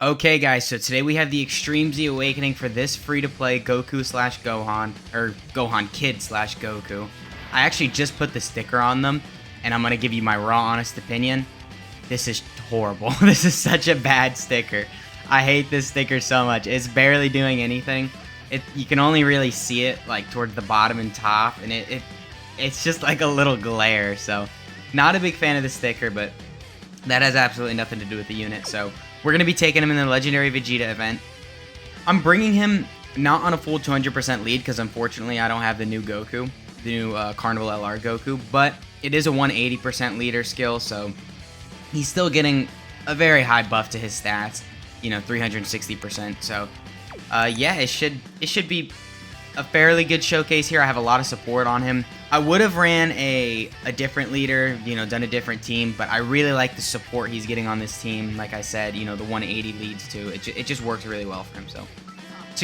Okay, guys, so today we have the Extreme Z Awakening for this free-to-play Goku slash Gohan, or Gohan Kid slash Goku. I actually just put the sticker on them, and I'm going to give you my raw, honest opinion. This is horrible. This is such a bad sticker. I hate this sticker so much. It's barely doing anything. You can only really see it, like, towards the bottom and top, and it's just like a little glare, so not a big fan of the sticker, but that has absolutely nothing to do with the unit, so we're going to be taking him in the Legendary Vegeta event. I'm bringing him not on a full 200% lead because unfortunately I don't have the new Goku, the new Carnival LR Goku, but it is a 180% leader skill, so he's still getting a very high buff to his stats, you know, 360%. So yeah, it should be a fairly good showcase here. I have a lot of support on him. I would have ran a different leader, you know, done a different team, but I really like the support he's getting on this team. Like I said, you know, the 180 leads too. It just works really well for him. So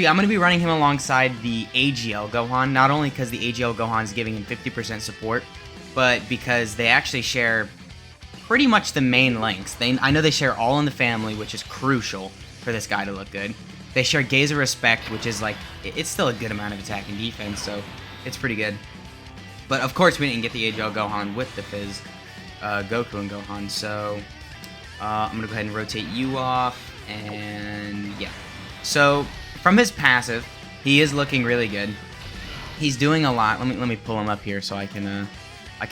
yeah, I'm going to be running him alongside the AGL Gohan, not only because the AGL Gohan is giving him 50% support, but because they actually share pretty much the main links. I know they share All in the Family, which is crucial for this guy to look good. They share Gaze of Respect, which is like, it's still a good amount of attack and defense, so it's pretty good. But of course, we didn't get the AGL Gohan with the Fizz Goku and Gohan, so I'm going to go ahead and rotate you off, and yeah. So, from his passive, he is looking really good. He's doing a lot. Let me pull him up here so I can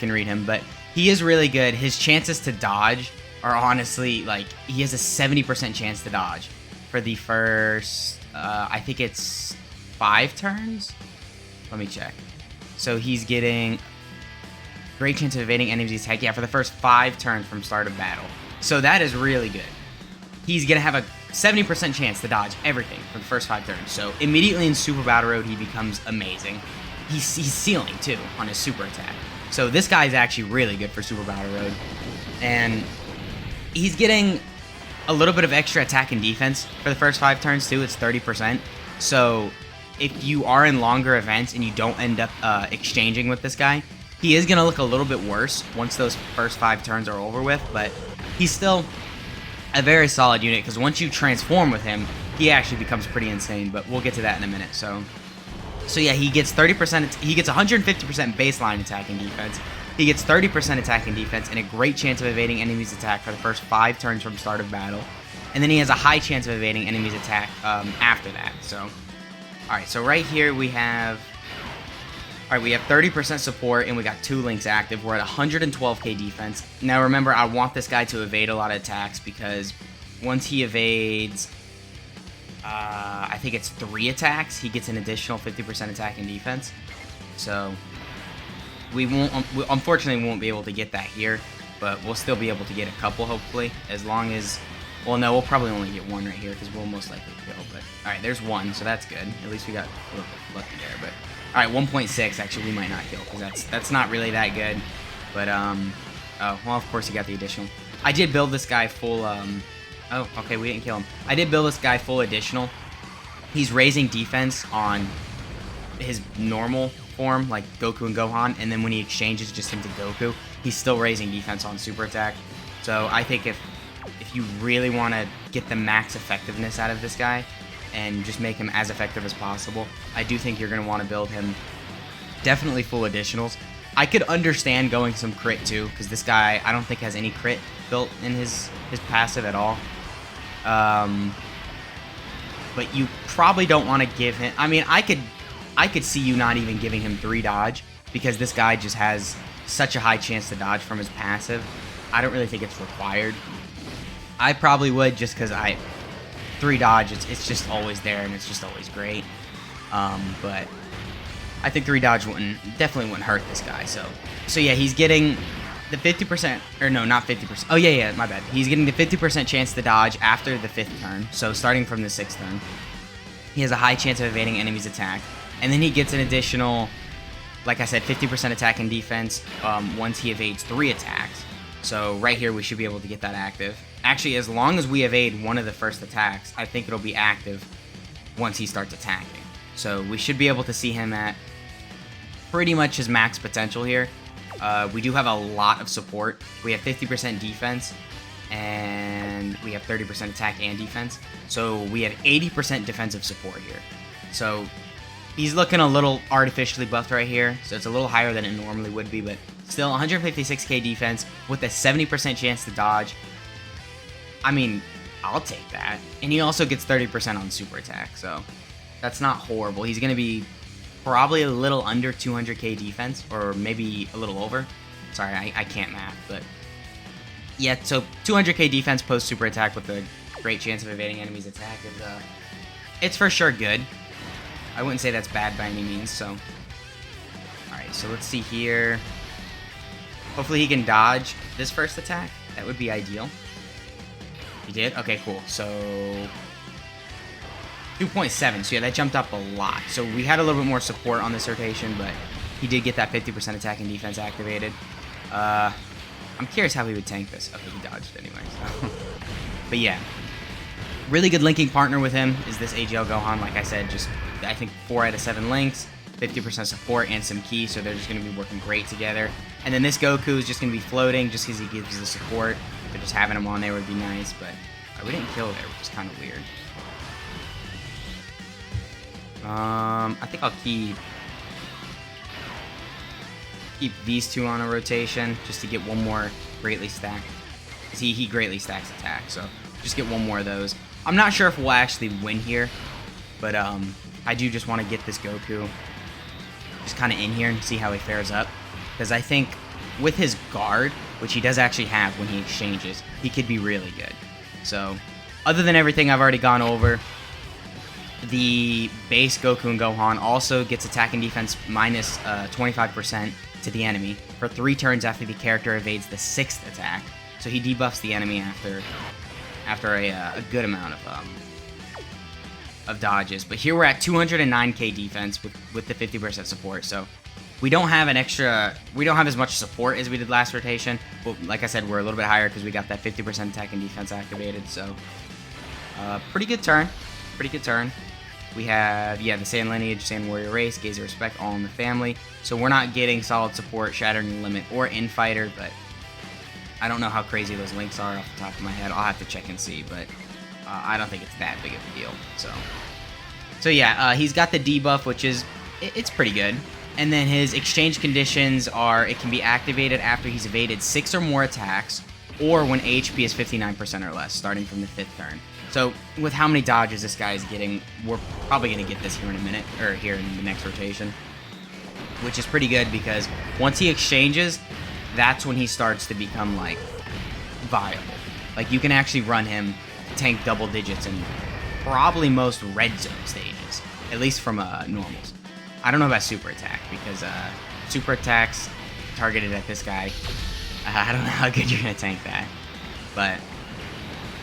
read him, but he is really good. His chances to dodge are honestly, like, he has a 70% chance to dodge for the first, I think it's 5 turns? Let me check. So he's getting great chance of evading enemies' attack, yeah, for the first 5 turns from start of battle. So that is really good. He's going to have a 70% chance to dodge everything for the first 5 turns. So immediately in Super Battle Road, he becomes amazing. He's sealing, too, on his super attack. So this guy is actually really good for Super Battle Road. And he's getting a little bit of extra attack and defense for the first 5 turns, too. It's 30%. So if you are in longer events and you don't end up exchanging with this guy, he is going to look a little bit worse once those first 5 turns are over with, but he's still a very solid unit because once you transform with him, he actually becomes pretty insane, but we'll get to that in a minute. So yeah, he gets 30%, he gets 150% baseline attack and defense. He gets 30% attack and defense and a great chance of evading enemies' attack for the first 5 turns from start of battle. And then he has a high chance of evading enemies' attack after that. So, alright, so right here we have 30% support and we got 2 links active. We're at 112k defense. Now remember, I want this guy to evade a lot of attacks because once he evades, I think it's 3 attacks, he gets an additional 50% attack and defense. So we unfortunately won't be able to get that here, but we'll still be able to get a couple hopefully, as long as, well no, we'll probably only get 1 right here because we'll most likely kill, but alright, there's 1, so that's good. At least we got a little bit lucky there, but alright, 1.6 actually we might not kill because that's not really that good, but oh, well of course he got the additional. I did build this guy full, oh, okay, we didn't kill him. I did build this guy full additional. He's raising defense on his normal form, like Goku and Gohan, and then when he exchanges just into Goku, he's still raising defense on super attack. So I think if you really want to get the max effectiveness out of this guy and just make him as effective as possible, I do think you're going to want to build him definitely full additionals. I could understand going some crit too, because this guy I don't think has any crit built in his passive at all. But you probably don't want to give him, I mean, I could see you not even giving him 3 dodge because this guy just has such a high chance to dodge from his passive. I don't really think it's required. I probably would just because 3 dodge, it's just always there and it's just always great. But I think 3 dodge definitely wouldn't hurt this guy. So yeah, he's getting the 50%, or no, not 50%. Oh yeah, my bad. He's getting the 50% chance to dodge after the 5th turn. So starting from the 6th turn, he has a high chance of evading enemies' attack. And then he gets an additional, like I said, 50% attack and defense once he evades 3 attacks. So right here, we should be able to get that active. Actually, as long as we evade one of the first attacks, I think it'll be active once he starts attacking. So we should be able to see him at pretty much his max potential here. We do have a lot of support. We have 50% defense, and we have 30% attack and defense. So we have 80% defensive support here. So he's looking a little artificially buffed right here, so it's a little higher than it normally would be, but still 156k defense with a 70% chance to dodge. I mean, I'll take that. And he also gets 30% on super attack, so that's not horrible. He's going to be probably a little under 200k defense, or maybe a little over. Sorry, I can't math, but yeah, so 200k defense post super attack with a great chance of evading enemies' attack is, it's for sure good. I wouldn't say that's bad by any means, so. Alright, so let's see here. Hopefully he can dodge this first attack. That would be ideal. He did? Okay, cool. So 2.7. So yeah, that jumped up a lot. So we had a little bit more support on this rotation, but he did get that 50% attack and defense activated. I'm curious how he would tank this. Okay, he dodged anyway. So. But yeah, really good linking partner with him is this AGL Gohan. Like I said, just I think 4 out of 7 links, 50% support, and some key, so they're just going to be working great together. And then this Goku is just going to be floating just because he gives the support. So just having him on there would be nice, but we didn't kill there, which is kind of weird. I think I'll keep these two on a rotation just to get one more greatly stacked. He greatly stacks attack, so just get one more of those. I'm not sure if we'll actually win here, but I do just want to get this Goku just kind of in here and see how he fares up, because I think with his guard, which he does actually have when he exchanges, he could be really good. So other than everything I've already gone over, the base Goku and Gohan also gets attack and defense minus 25% to the enemy for 3 turns after the character evades the 6th attack. So he debuffs the enemy after a good amount of dodges. But here we're at 209k defense with the 50% support. So we don't have as much support as we did last rotation. But like I said, we're a little bit higher because we got that 50% attack and defense activated. So pretty good turn. Pretty good turn. We have, yeah, the Saiyan Lineage, Saiyan Warrior Race, Gaze of Respect, all in the family. So we're not getting solid support, Shattering the Limit, or Infighter, but I don't know how crazy those links are off the top of my head. I'll have to check and see, but I don't think it's that big of a deal. So yeah, he's got the debuff, which is, it's pretty good. And then his exchange conditions are, it can be activated after he's evaded 6 or more attacks, or when HP is 59% or less, starting from the 5th turn. So with how many dodges this guy is getting, we're probably going to get this here in a minute, or here in the next rotation, which is pretty good because once he exchanges, that's when he starts to become, like, viable. Like, you can actually run him tank double digits in probably most red zone stages, at least from normals. I don't know about super attack because super attacks targeted at this guy, I don't know how good you're going to tank that, but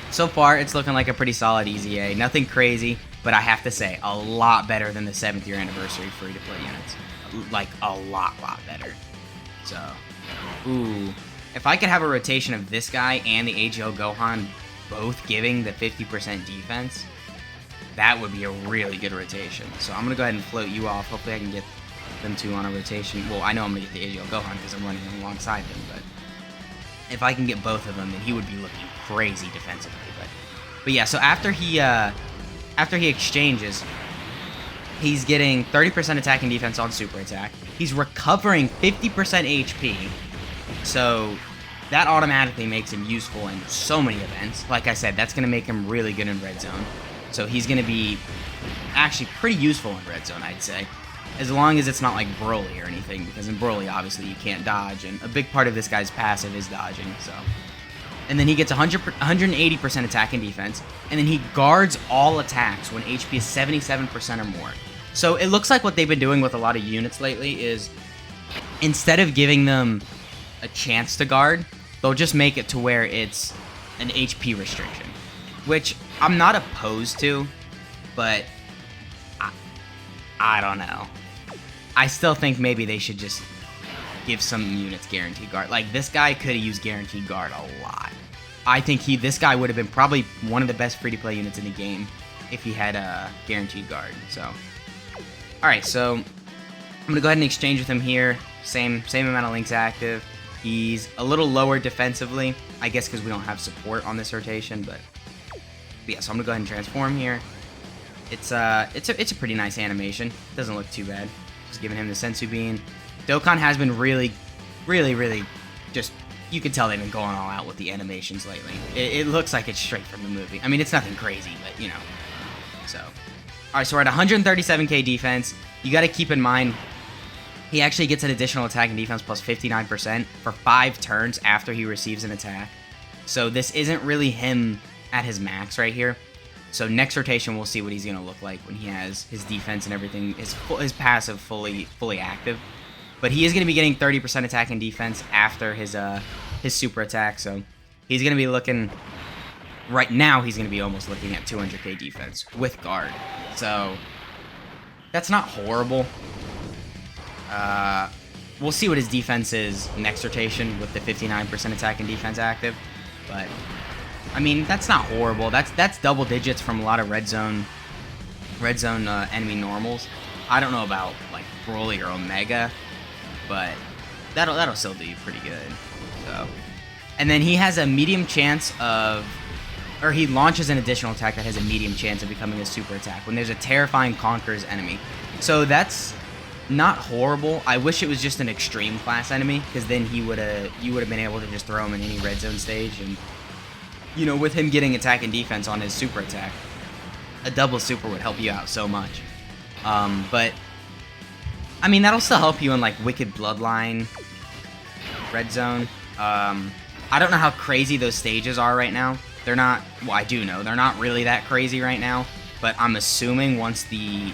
so far, it's looking like a pretty solid easy A. Nothing crazy, but I have to say, a lot better than the 7th year anniversary free-to-play units. Like, a lot better. So, ooh. If I could have a rotation of this guy and the AGL Gohan both giving the 50% defense, that would be a really good rotation. So I'm going to go ahead and float you off. Hopefully I can get them two on a rotation. Well, I know I'm going to get the AGL Gohan because I'm running him alongside him, but if I can get both of them, then he would be looking crazy defensively. But yeah, so after he exchanges, he's getting 30% attack and defense on super attack. He's recovering 50% HP, so that automatically makes him useful in so many events. Like I said, that's going to make him really good in red zone. So he's going to be actually pretty useful in red zone, I'd say. As long as it's not like Broly or anything, because in Broly, obviously, you can't dodge, and a big part of this guy's passive is dodging, so. And then he gets 180% attack and defense, and then he guards all attacks when HP is 77% or more. So it looks like what they've been doing with a lot of units lately is, instead of giving them a chance to guard, they'll just make it to where it's an HP restriction, which I'm not opposed to, but I don't know. I still think maybe they should just give some units guaranteed guard. Like, this guy could have used guaranteed guard a lot. I think this guy would have been probably one of the best free-to-play units in the game if he had a guaranteed guard. So, alright, so I'm going to go ahead and exchange with him here. Same amount of links active. He's a little lower defensively, I guess because we don't have support on this rotation, but yeah, so I'm gonna go ahead and transform here. It's a pretty nice animation. Doesn't look too bad. Just giving him the Sensu Bean. Dokkan has been really just, you can tell they've been going all out with the animations lately. It looks like it's straight from the movie. I mean, it's nothing crazy, but you know. So, all right, so we're at 137k defense. You got to keep in mind, he actually gets an additional attack and defense plus 59% for 5 turns after he receives an attack. So this isn't really him at his max right here. So next rotation, we'll see what he's going to look like when he has his defense and everything, his passive fully active. But he is going to be getting 30% attack and defense after his super attack. So he's going to be looking, right now, he's going to be almost looking at 200k defense with guard. So that's not horrible. We'll see what his defense is next rotation with the 59% attack and defense active. But I mean, that's not horrible. That's double digits from a lot of red zone enemy normals. I don't know about like Broly or Omega, but that'll still do you pretty good. So, and then he has a medium chance of, or he launches an additional attack that has a medium chance of becoming a super attack when there's a terrifying conquers enemy. So that's not horrible. I wish it was just an extreme class enemy, because then you would have been able to just throw him in any red zone stage, and you know, with him getting attack and defense on his super attack, a double super would help you out so much. But I mean, that'll still help you in like Wicked Bloodline, red zone. I don't know how crazy those stages are right now. They're not, well, I do know they're not really that crazy right now, but I'm assuming once the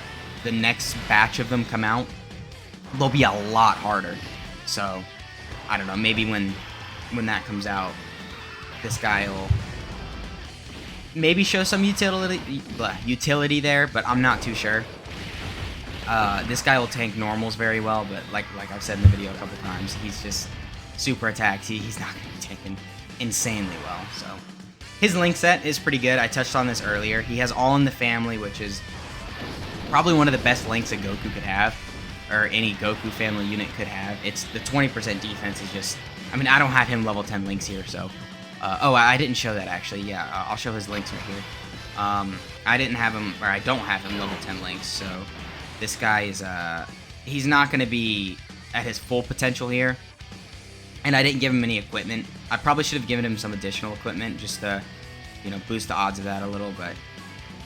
next batch of them come out, they'll be a lot harder. So I don't know, maybe when that comes out, this guy will maybe show some utility there, but I'm not too sure. This guy will tank normals very well, but like I've said in the video a couple times, he's just super attacks. He's not going to be tanking insanely well. So his link set is pretty good. I touched on this earlier. He has All in the Family, which is probably one of the best links a Goku could have, or any Goku family unit could have. It's the 20% defense is just, I mean, I don't have him level 10 links here, so oh, I didn't show that actually. Yeah, I'll show his links right here. I didn't have him, or I don't have him level 10 links, so this guy is, he's not going to be at his full potential here. And I didn't give him any equipment. I probably should have given him some additional equipment just to, you know, boost the odds of that a little, but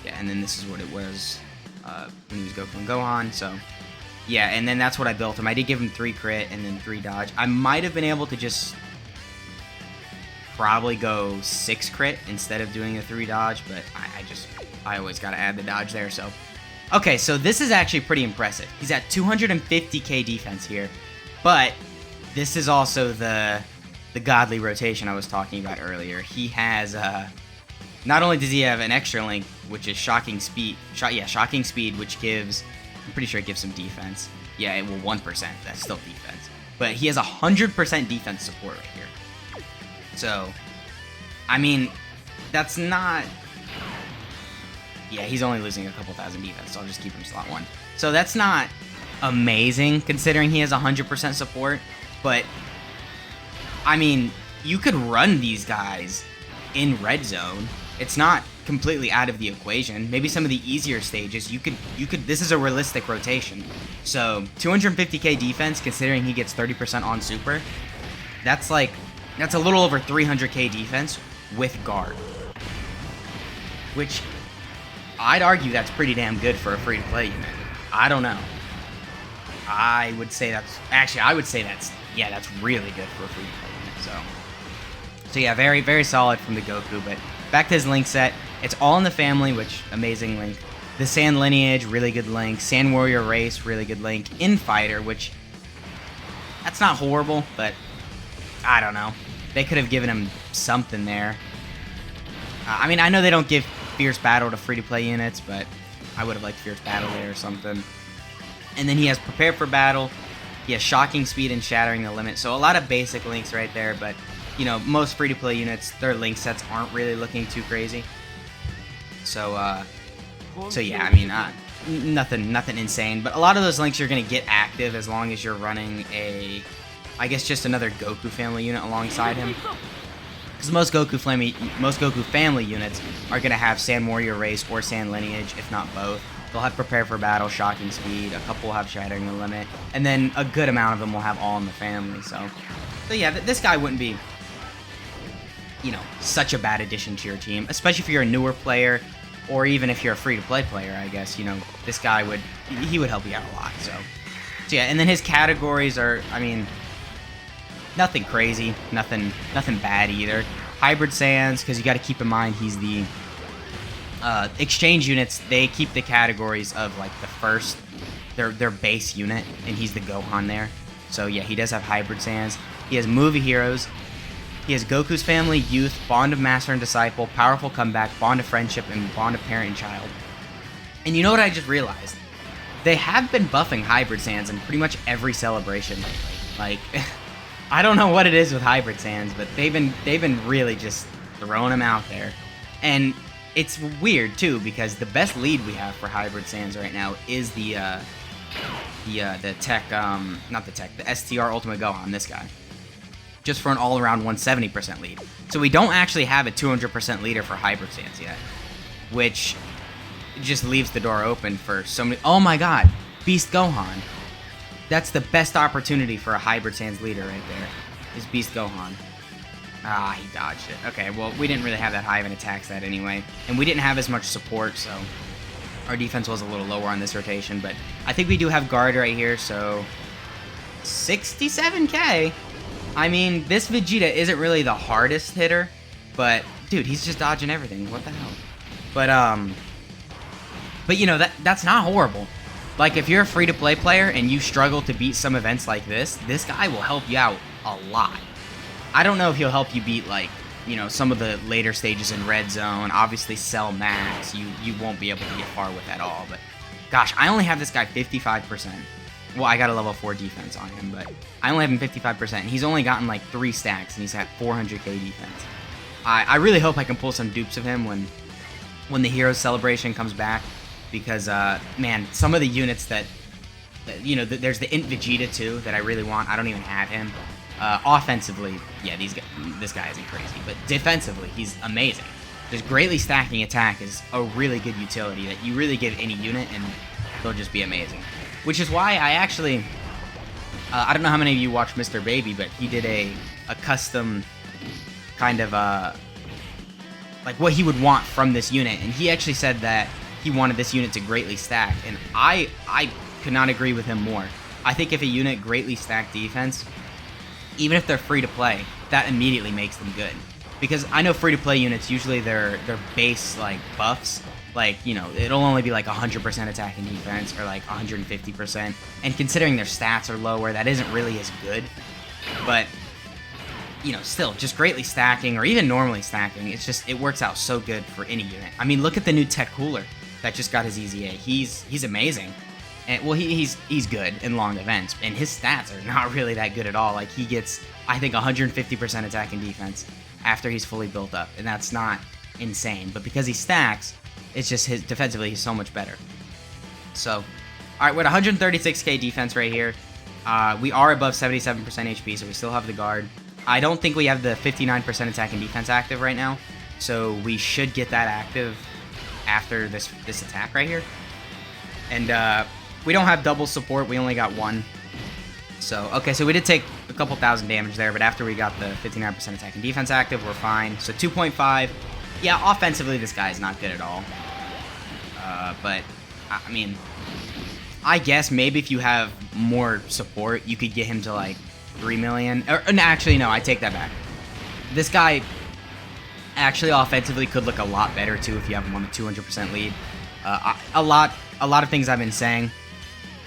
yeah, and then this is what it was when he was Goku and Gohan, so yeah, and then that's what I built him. I did give him 3 crit and then 3 dodge. I might have been able to just probably go 6 crit instead of doing a 3 dodge, but I always gotta add the dodge there, so. Okay, so this is actually pretty impressive. He's at 250k defense here, but this is also the godly rotation I was talking about earlier. He has, not only does he have an extra link, which is Shocking Speed, Shocking Speed, which gives, I'm pretty sure it gives some defense. Yeah, well, 1%, that's still defense. But he has 100% defense support right here. So, I mean, that's not, yeah, he's only losing a couple thousand defense, so I'll just keep him slot 1. So that's not amazing, considering he has 100% support, but, I mean, you could run these guys in red zone. It's not completely out of the equation. Maybe some of the easier stages, you could, this is a realistic rotation. So, 250k defense, considering he gets 30% on super, that's a little over 300k defense with guard. Which, I'd argue that's pretty damn good for a free-to-play unit. I don't know. I would say that's really good for a free-to-play unit, so yeah, very, very solid from the Goku, but back to his link set. It's All in the Family, which, amazing link. The Sand Lineage, really good link. Sand Warrior Race, really good link. Infighter, which, that's not horrible, but I don't know. They could have given him something there. I mean, I know they don't give Fierce Battle to free-to-play units, but I would have liked Fierce Battle there or something. And then he has Prepare for Battle. He has Shocking Speed and Shattering the Limit. So a lot of basic links right there, but, you know, most free-to-play units, their link sets aren't really looking too crazy. So yeah, I mean, nothing insane. But a lot of those links you're going to get active as long as you're running I guess just another Goku family unit alongside him. Because Because most Goku family units are going to have Sand Warrior Race or Sand Lineage, if not both. They'll have Prepare for Battle, Shocking Speed, a couple will have Shattering the Limit, and then a good amount of them will have All in the Family. So yeah, this guy wouldn't be, you know, such a bad addition to your team, especially if you're a newer player, or even if you're a free-to-play player, I guess. You know, this guy would help you out a lot. So yeah, and then his categories are, I mean, nothing crazy, nothing bad either. Hybrid Saiyans, because you got to keep in mind he's the exchange units. They keep the categories of like the first, their base unit, and he's the Gohan there. So yeah, he does have Hybrid Saiyans. He has Movie Heroes. He has Goku's Family, Youth, Bond of Master and Disciple, Powerful Comeback, Bond of Friendship, and Bond of Parent and Child. And you know what I just realized? They have been buffing Hybrid Saiyans in pretty much every celebration lately. Like, I don't know what it is with Hybrid Saiyans, but they've been really just throwing them out there. And it's weird too, because the best lead we have for Hybrid Saiyans right now is the STR Ultimate Gohan, this guy. Just for an all-around 170% lead. So we don't actually have a 200% leader for Hybrid Saiyans yet, which just leaves the door open for so many. Oh my god, Beast Gohan. That's the best opportunity for a Hybrid Saiyans leader right there, is Beast Gohan. Ah, he dodged it. Okay, well, we didn't really have that high of an attack stat anyway, and we didn't have as much support, so our defense was a little lower on this rotation, but I think we do have guard right here, so 67k. I mean, this Vegeta isn't really the hardest hitter, but dude, he's just dodging everything. What the hell? But you know, that's not horrible. Like, if you're a free-to-play player and you struggle to beat some events like this guy will help you out a lot. I don't know if he'll help you beat, like, you know, some of the later stages in Red Zone. Obviously, Cell Max, you won't be able to get far with at all. But gosh, I only have this guy 55%. Well, I got a level 4 defense on him, but I only have him 55%. And he's only gotten like 3 stacks, and he's got 400k defense. I really hope I can pull some dupes of him when the Heroes Celebration comes back, because man, some of the units that you know, there's the Int Vegeta too that I really want. I don't even have him. Offensively, yeah, this guy isn't crazy, but defensively, he's amazing. Just greatly stacking attack is a really good utility that you really give any unit, and they'll just be amazing. Which is why I actually, I don't know how many of you watch Mr. Baby, but he did a custom kind of, like what he would want from this unit, and he actually said that he wanted this unit to greatly stack, and I could not agree with him more. I think if a unit greatly stacked defense, even if they're free to play, that immediately makes them good. Because I know free to play units, usually their base like buffs, like, you know, it'll only be like 100% attack and defense, or like 150%. And considering their stats are lower, that isn't really as good. But, you know, still, just greatly stacking, or even normally stacking, it works out so good for any unit. I mean, look at the new Tech Cooler that just got his EZA. He's amazing. And, well, he's good in long events, and his stats are not really that good at all. Like, he gets, I think, 150% attack and defense after he's fully built up, and that's not insane. But because he stacks, it's just defensively, he's so much better. So, all right, we're at 136k defense right here. We are above 77% HP, so we still have the guard. I don't think we have the 59% attack and defense active right now, so we should get that active after this attack right here. And we don't have double support, we only got 1. So, okay, so we did take a couple thousand damage there, but after we got the 59% attack and defense active, we're fine. So 2.5. Yeah, offensively, this guy is not good at all. But, I mean, I guess maybe if you have more support, you could get him to, like, 3 million. Or actually, no, I take that back. This guy actually offensively could look a lot better, too, if you have him on a 200% lead. A lot of things I've been saying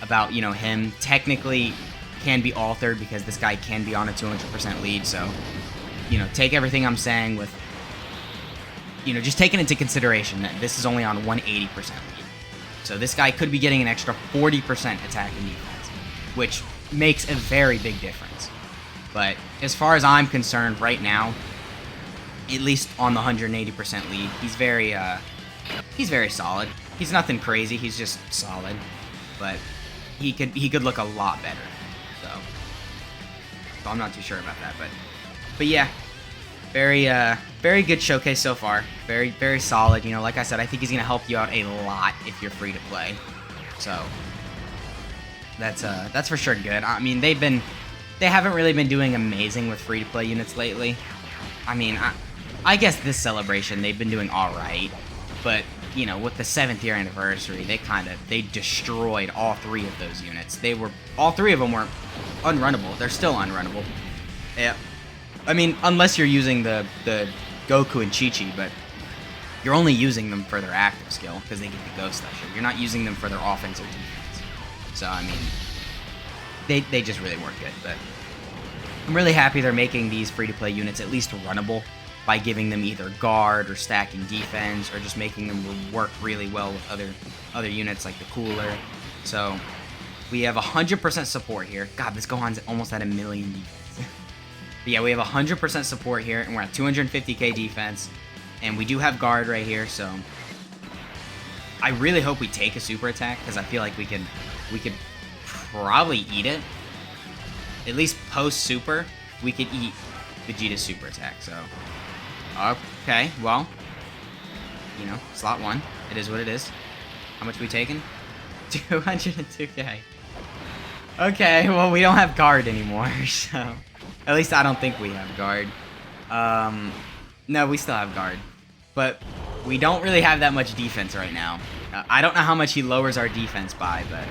about, you know, him technically can be altered because this guy can be on a 200% lead. So, you know, take everything I'm saying with, you know, just taking into consideration that this is only on 180% lead. So this guy could be getting an extra 40% attack and defense, which makes a very big difference. But as far as I'm concerned right now, at least on the 180% lead, he's very solid. He's nothing crazy, he's just solid. But he could look a lot better. So I'm not too sure about that, but yeah. very good showcase so far. Very, very solid. You know, like I said, I think he's gonna help you out a lot if you're free to play. So that's for sure good. I mean, they haven't really been doing amazing with free to play units lately. I mean, I guess this celebration they've been doing all right, but you know, with the 7th year anniversary, they destroyed all 3 of those units. All 3 of them were unrunnable. They're still unrunnable. Yeah. I mean, unless you're using the Goku and Chi-Chi, but you're only using them for their active skill because they get the Ghost Usher. You're not using them for their offense or defense. So, I mean, they just really work good. But I'm really happy they're making these free-to-play units at least runnable by giving them either guard or stacking defense or just making them work really well with other units like the Cooler. So, we have 100% support here. God, this Gohan's almost at 1 million defense. But yeah, we have 100% support here, and we're at 250k defense, and we do have guard right here, so I really hope we take a super attack, because I feel like we could probably eat it. At least post-super, we could eat Vegeta's super attack, so okay, well, you know, slot 1, it is what it is. How much are we taking? 202k. Okay, well, we don't have guard anymore, so at least I don't think we have guard. No, we still have guard. But we don't really have that much defense right now. I don't know how much he lowers our defense by, but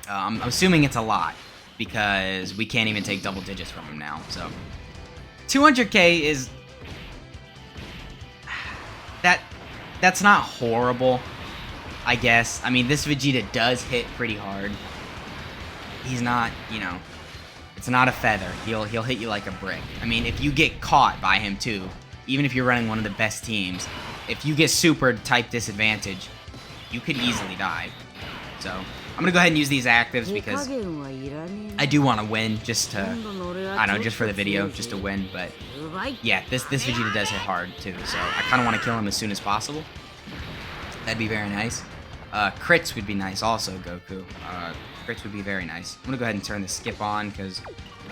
I'm assuming it's a lot because we can't even take double digits from him now. So 200k is... That's not horrible, I guess. I mean, this Vegeta does hit pretty hard. He's not, you know... It's not a feather. He'll hit you like a brick. I mean, if you get caught by him too, even if you're running one of the best teams, if you get super type disadvantage, you could easily die. So I'm gonna go ahead and use these actives because I do want to win, just to, I don't know, just for the video, just to win. But yeah, this Vegeta does hit hard too, so I kind of want to kill him as soon as possible. That'd be very nice. Crits would be nice also, Goku. Crits would be very nice. I'm gonna go ahead and turn the skip on because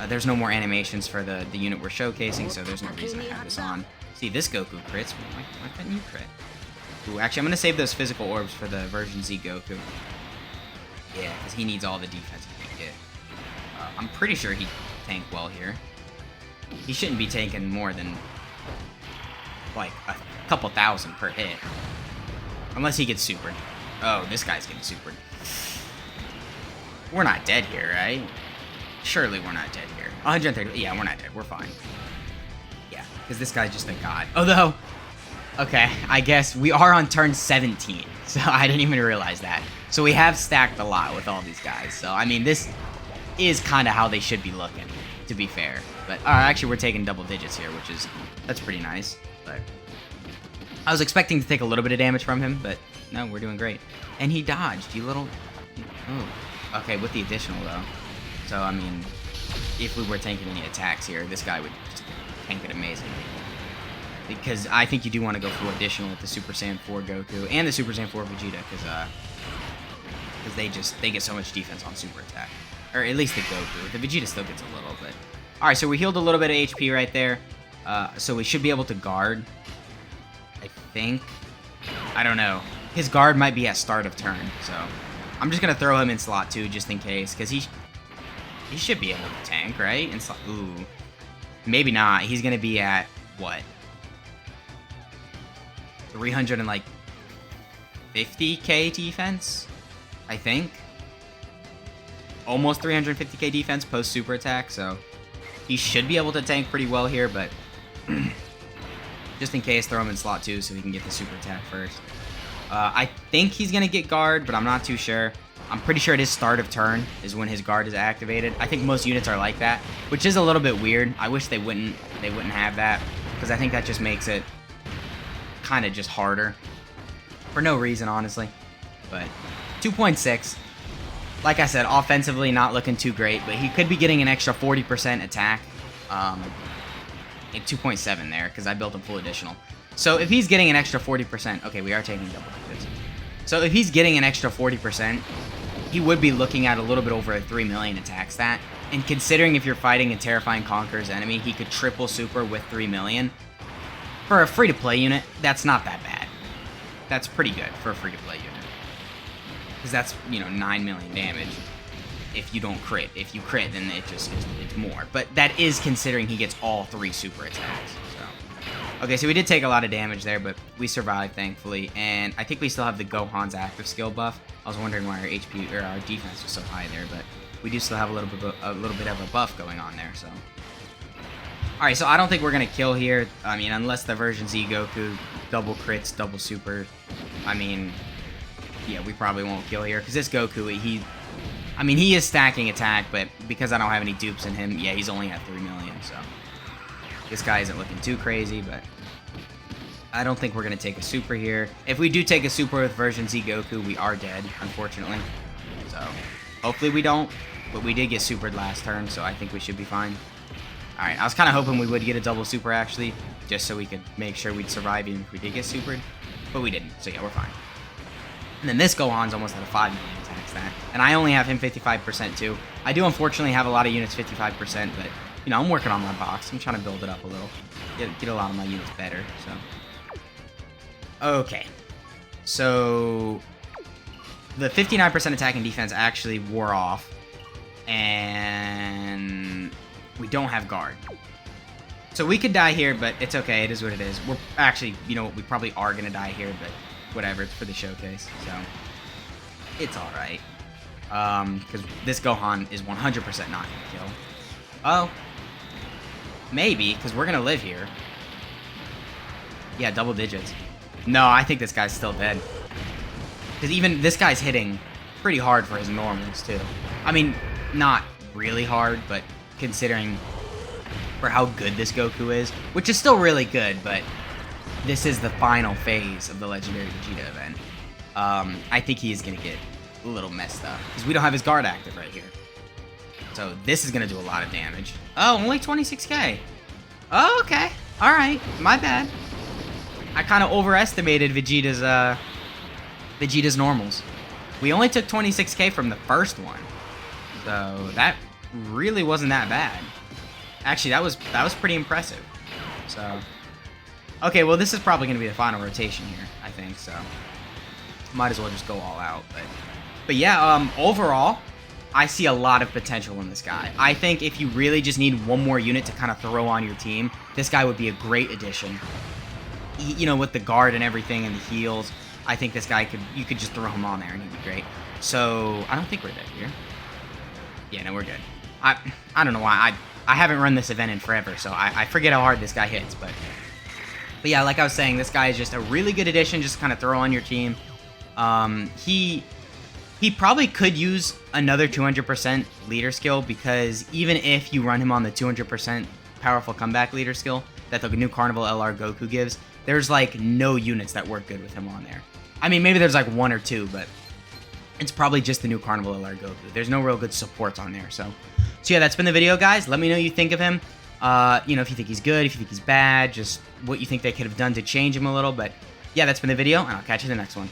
there's no more animations for the unit we're showcasing, so there's no reason to have this on. See, this Goku crits. Why couldn't you crit? Ooh, actually, I'm gonna save those physical orbs for the version Z Goku. Yeah, because he needs all the defense he can get. I'm pretty sure he tanked well here. He shouldn't be tanking more than like a couple thousand per hit. Unless he gets supered. Oh, this guy's getting supered. We're not dead here, right? Surely we're not dead here. 130. Yeah, we're not dead. We're fine. Yeah, because this guy's just a god. Although, okay, I guess we are on turn 17. So I didn't even realize that. So we have stacked a lot with all these guys. So, I mean, this is kind of how they should be looking, to be fair. But, actually, we're taking double digits here, that's pretty nice. But I was expecting to take a little bit of damage from him, but no, we're doing great. And he dodged, you little... Oh. Okay, with the additional, though. So, I mean, if we were tanking any attacks here, this guy would just tank it amazingly. Because I think you do want to go for additional with the Super Saiyan 4 Goku and the Super Saiyan 4 Vegeta, because they get so much defense on super attack. Or at least the Goku. The Vegeta still gets a little bit. Alright, so we healed a little bit of HP right there. So we should be able to guard. I think. I don't know. His guard might be at start of turn, so I'm just gonna throw him in slot 2 just in case, because he should be able to tank, right? In slot, ooh, maybe not. He's gonna be at what? 350k defense, I think. Almost 350k defense post super attack, so he should be able to tank pretty well here, but just in case, throw him in slot 2 so he can get the super attack first. I think he's going to get guard, but I'm not too sure. I'm pretty sure it is start of turn is when his guard is activated. I think most units are like that, which is a little bit weird. I wish they wouldn't have that, because I think that just makes it kind of just harder. For no reason, honestly. But 2.6. Like I said, offensively not looking too great, but he could be getting an extra 40% attack. 2.7 there, because I built him full additional. So if he's getting an extra 40%, okay, we are taking double digits. So if he's getting an extra 40%, he would be looking at a little bit over a 3 million attack stat. And considering if you're fighting a Terrifying Conqueror's enemy, he could triple super with 3 million. For a free-to-play unit, that's not that bad. That's pretty good for a free-to-play unit. Because that's, you know, 9 million damage if you don't crit. If you crit, then it's more. But that is considering he gets all 3 super attacks. So, okay, so we did take a lot of damage there, but we survived, thankfully. And I think we still have the Gohan's active skill buff. I was wondering why our HP or our defense was so high there, but we do still have a little bit of a buff going on there. So, all right, so I don't think we're gonna kill here. I mean, unless the version Z Goku double crits, double super. I mean, yeah, we probably won't kill here because this Goku, he is stacking attack, but because I don't have any dupes in him, yeah, he's only at 3 million. So this guy isn't looking too crazy, but I don't think we're gonna take a super here. If we do take a super with version Z Goku, we are dead, unfortunately. So hopefully we don't, but we did get supered last turn, so I think we should be fine. Alright, I was kind of hoping we would get a double super, actually, just so we could make sure we'd survive even if we did get supered, but we didn't, so yeah, we're fine. And then this Gohan's almost at a 5 million attack stat, and I only have him 55% too. I do unfortunately have a lot of units 55%, but, you know, I'm working on my box. I'm trying to build it up a little, get a lot of my units better, so. Okay, so the 59% attack and defense actually wore off, and we don't have guard. So we could die here, but it's okay. It is what it is. We're actually, you know, we probably are going to die here, but whatever. It's for the showcase, so it's all right. Because this Gohan is 100% not going to kill. Oh. Maybe, because we're going to live here. Yeah, double digits. No, I think this guy's still dead. Because even this guy's hitting pretty hard for his normals, too. I mean, not really hard, but considering for how good this Goku is, which is still really good, but this is the final phase of the Legendary Vegeta event. I think he is going to get a little messed up, because we don't have his guard active right here. So this is going to do a lot of damage. Oh, only 26k. Oh, okay. Alright, my bad. I kind of overestimated Vegeta's normals. We only took 26k from the first one, so that really wasn't that bad. Actually, that was pretty impressive. So, okay, well, this is probably going to be the final rotation here, I think. So, might as well just go all out. But yeah, overall, I see a lot of potential in this guy. I think if you really just need one more unit to kind of throw on your team, this guy would be a great addition. You know, with the guard and everything and the heals, I think this guy you could just throw him on there and he'd be great. So, I don't think we're dead here. Yeah, no, we're good. I don't know why. I haven't run this event in forever, so I forget how hard this guy hits. But yeah, like I was saying, this guy is just a really good addition, just kind of throw on your team. He probably could use another 200% leader skill, because even if you run him on the 200% powerful comeback leader skill that the new Carnival LR Goku gives, there's like no units that work good with him on there. I mean, maybe there's like 1 or 2, but it's probably just the new Carnival LR Goku. There's no real good supports on there. So yeah, that's been the video, guys. Let me know what you think of him. You know, if you think he's good, if you think he's bad, just what you think they could have done to change him a little. But yeah, that's been the video, and I'll catch you in the next one.